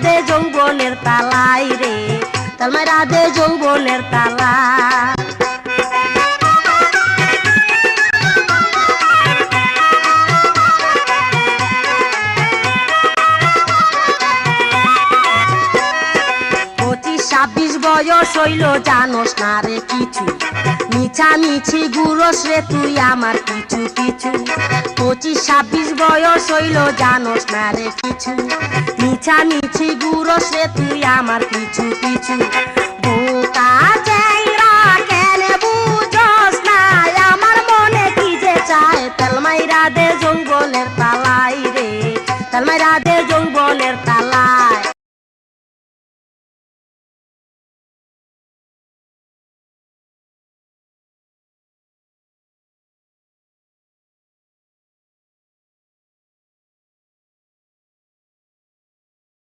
দে যৌবনের তালাই রে, তাল মাইরা দে যৌবনের তালা। বয়স হইল জানোস না রে কিছু, মিছামিছি গুরস রে তুই আমার পিছু পিছু। 25-26 বয়স হইল জানোস না রে কিছু, মিছামিছি গুরস রে তুই আমার পিছু পিছু। বোকা চ্যাংড়া কেন বুঝস না আমার মনে কি যে চায়, তেল মাইরা দে যৌবনের তালাই